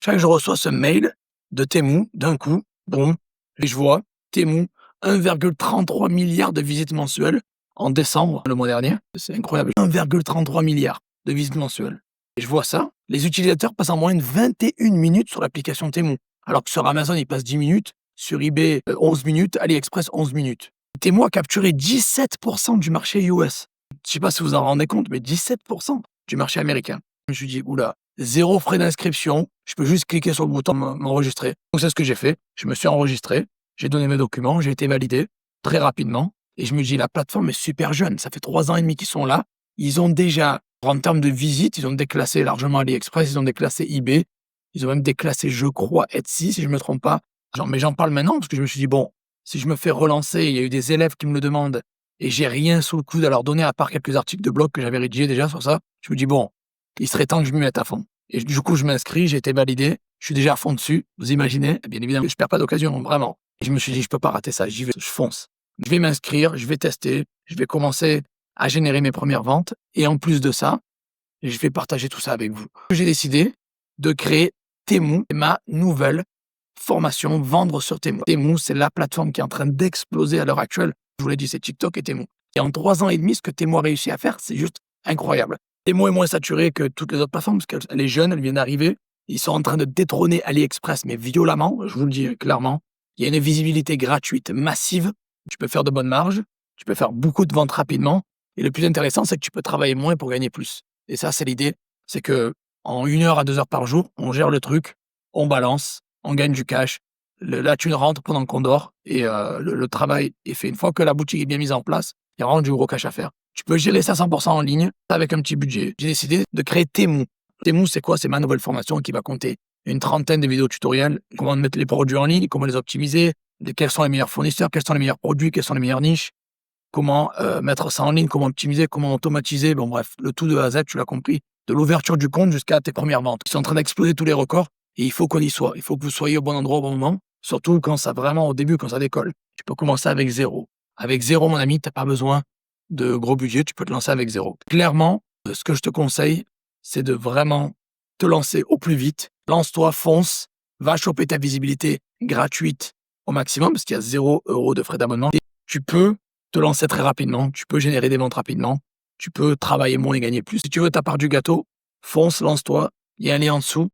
Chaque jour, je reçois ce mail de Temu, d'un coup, boum, et je vois Temu, 1,33 milliard de visites mensuelles en décembre, le mois dernier. C'est incroyable. 1,33 milliard de visites mensuelles. Et je vois ça, les utilisateurs passent en moyenne 21 minutes sur l'application Temu. Alors que sur Amazon, ils passent 10 minutes, sur eBay, 11 minutes, AliExpress, 11 minutes. Temu a capturé 17% du marché US. Je sais pas si vous en rendez compte, mais 17% du marché américain. Je me suis dit, oula, 0 frais d'inscription, je peux juste cliquer sur le bouton m'enregistrer. Donc c'est ce que j'ai fait, je me suis enregistré, j'ai donné mes documents, j'ai été validé très rapidement, et je me dis, la plateforme est super jeune, ça fait 3 ans et demi qu'ils sont là, ils ont déjà, en termes de visites, ils ont déclassé largement AliExpress, ils ont déclassé eBay, ils ont même déclassé, je crois, Etsy, si je me trompe pas. Mais j'en parle maintenant, parce que je me suis dit, bon, si je me fais relancer, il y a eu des élèves qui me le demandent, et j'ai rien sous le coude à leur donner, à part quelques articles de blog que j'avais rédigés déjà sur ça, je me dis, bon, il serait temps que je m'y mette à fond. Et du coup, je m'inscris, j'ai été validé, je suis déjà à fond dessus, vous imaginez, bien évidemment, je perds pas d'occasion, vraiment. Et je me suis dit, je peux pas rater ça, j'y vais, je fonce. Je vais m'inscrire, je vais tester, je vais commencer à générer mes premières ventes, et en plus de ça, je vais partager tout ça avec vous. J'ai décidé de créer Temu, ma nouvelle formation, vendre sur Temu. Temu, c'est la plateforme qui est en train d'exploser à l'heure actuelle. Je vous l'ai dit, c'est TikTok et Temu. Et en 3 ans et demi, ce que Temu a réussi à faire, c'est juste incroyable. Temu est moins saturé que toutes les autres plateformes, parce qu'elle est jeune, elle vient d'arriver. Ils sont en train de détrôner AliExpress, mais violemment, je vous le dis clairement. Il y a une visibilité gratuite massive. Tu peux faire de bonnes marges, tu peux faire beaucoup de ventes rapidement. Et le plus intéressant, c'est que tu peux travailler moins pour gagner plus. Et ça, c'est l'idée. C'est que en 1 heure à 2 heures par jour, on gère le truc, on balance, on gagne du cash, la thune rentre pendant qu'on dort, et le travail est fait. Une fois que la boutique est bien mise en place, il y a vraiment du gros cash à faire. Tu peux gérer ça 100% en ligne avec un petit budget. J'ai décidé de créer Temu. Temu, c'est quoi? C'est ma nouvelle formation qui va compter une trentaine de vidéos tutoriels, comment mettre les produits en ligne, comment les optimiser, quels sont les meilleurs fournisseurs, quels sont les meilleurs produits, quelles sont les meilleures niches, comment mettre ça en ligne, comment optimiser, comment automatiser, bon bref, le tout de A à Z, tu l'as compris, de l'ouverture du compte jusqu'à tes premières ventes. Ils sont en train d'exploser tous les records, et il faut qu'on y soit. Il faut que vous soyez au bon endroit au bon moment, surtout quand ça vraiment au début, quand ça décolle. Tu peux commencer avec 0. Avec 0, mon ami, t'as pas besoin de gros budget, tu peux te lancer avec 0. Clairement, ce que je te conseille, c'est de vraiment te lancer au plus vite. Lance-toi, fonce, va choper ta visibilité gratuite au maximum, parce qu'il y a 0 € de frais d'abonnement. Et tu peux te lancer très rapidement, tu peux générer des ventes rapidement, tu peux travailler moins et gagner plus. Si tu veux ta part du gâteau, fonce, lance-toi, il y a un lien en dessous,